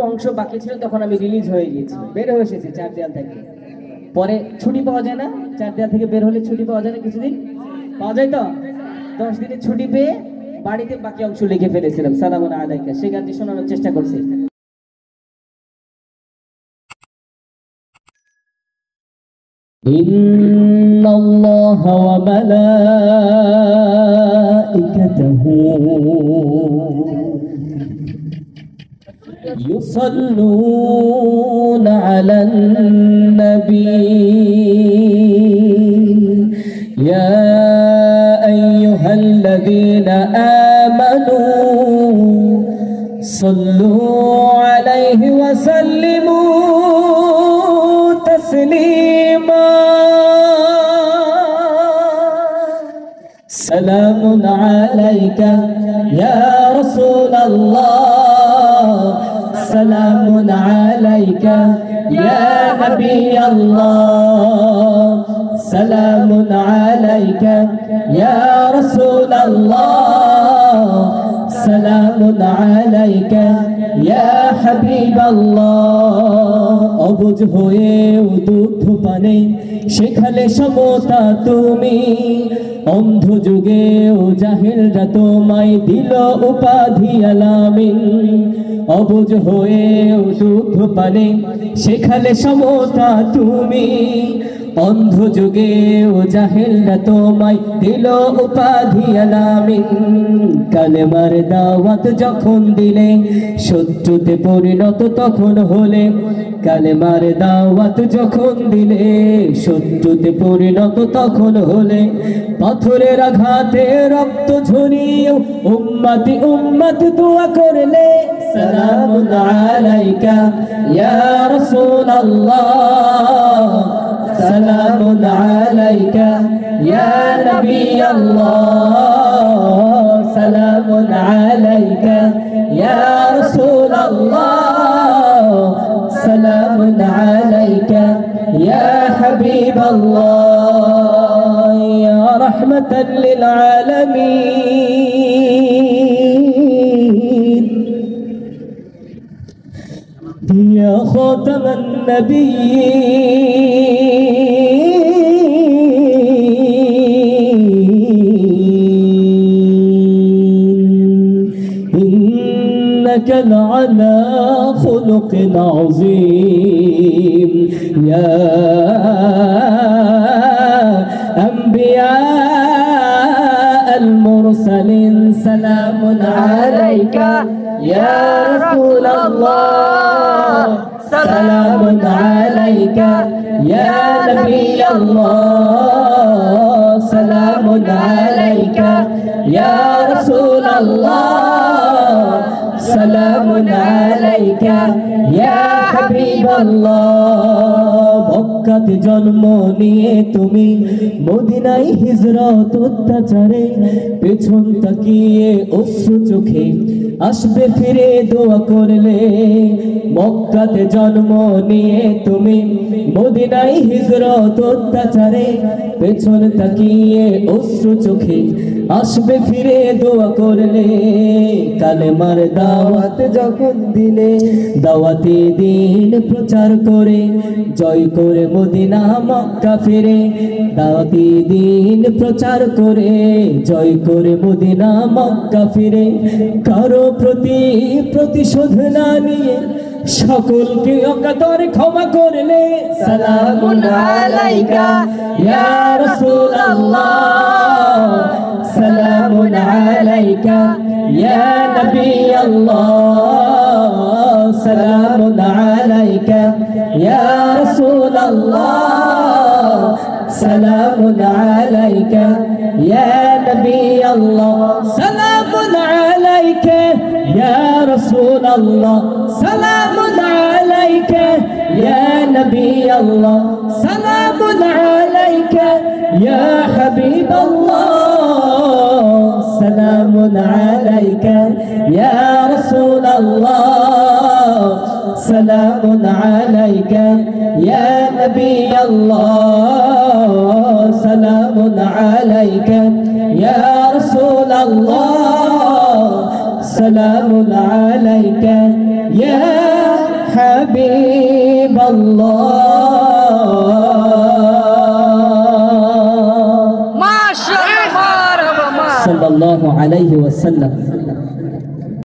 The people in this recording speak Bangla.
অংশ বাকি ছিল তখন আমি রিলিজ হয়ে গেছি, বের হয়ে এসেছি চার দেয়াল থেকে। পরে ছুটি পাওয়া যায় না, চার দেয়াল থেকে বের হলে ছুটি পাওয়া যায় না, কিছুদিন পাওয়া যায় তো 10 দিনের ছুটি পেয়ে বাড়িতে বাকি অংশ লিখে ফেলেছিলাম সালামুন আলাইকা। সেই গানটি শোনানোর চেষ্টা করছি। ইন্নাল্লাহা ওয়া মালাইকাতাহু يصلون على النبي يا أيها الذين آمنوا صلوا عليه وسلموا تسليما سلام عليك يا رسول الله سلام عليك يا نبي الله سلام عليك يا رسول الله سلام عليك يا حبيب الله অবুঝ হয়েও দুধ পানে শেখালে সমতা তুমি অন্ধ যুগেও জাহিলরা তোমায় দিল উপাধি আলামিন অবুঝ হয়েও দুধ পানে শেখালে সমতা তুমি অন্ধ যুগেও জাহিলরা তোমায় দিল উপাধি আলামিন কালেমার দাওয়াত যখন দিলে শত্রুতে পরিণত তখন হলে কালেমার দাওয়াত যখন দিলে শত্রুতে পরিণত তখন হলে পাথরের আঘাতে রক্ত ঝরিয়ে উম্মতি উম্মত দোয়া করলে সালামুন আলাইকা ইয়া রাসূলুল্লাহ সালামুন আলাইকা ইয়া নবী আল্লাহ সালামুন আলাইকা ইয়া রাসূলুল্লাহ সালামুন আলাইকা ইয়া হাবিবাল্লাহ ইয়া রাহমাতাল লিল আলামিন ইয়া খাতামান নাবিয়্যিন ইন্নাকা লা'আলা খুলুকিন আযীম ইয়া আম্বিয়া المرسلين سلام عليك يا رسول الله سلام عليك يا نبي الله سلام عليك يا رسول الله سلام عليك يا حبيب الله মক্কাতে জন্ম নিয়ে তুমি মদিনায় হিজরত অত্যাচারে পেছন তাকিয়ে অশ্রু চোখে আসবে ফিরে দোয়া করলে মক্কাতে জন্ম নিয়ে তুমি মদিনায় হিজরত অত্যাচারে পেছন তাকিয়ে অশ্রু চোখে আসবে ফিরে দোয়া করলে কালেমার দাওয়াত যখন দিলে দাওয়াতে দিন প্রচার করে জয় করে মদিনা মক্কা ফিরে দাওয়াতে দিন প্রচার করে জয় করে মদিনা মক্কা ফিরে কারো প্রতি প্রতিশোধ না নিয়ে সকলকে অকাতরে ক্ষমা করলে সালামুন আলাইকা ইয়া রাসূলুল্লাহ সালামুন আলাইকা ইয়া নবী আল্লাহ সালামুন আলাইকা ইয়া রাসূলুল্লাহ সালামুন আলাইকা ইয়া নবী আল্লাহ সালামুন আলাইকা ইয়া রাসূলুল্লাহ সালামুন আলাইকা ইয়া নবী আল্লাহ সালামুন আলাইকা ইয়া হাবিবাল্লাহ সালামুন আলাইকা ইয়া রাসূলুল্লাহ সালামুন আলাইকা ইয়া নবী আল্লাহ সালামুন আলাইকা ইয়া রাসূলুল্লাহ সালামুন আলাইকা ইয়া হাবিবাল্লাহ মাশাআল্লাহ সাল্লাল্লাহু আলাইহি ওয়াসাল্লাম।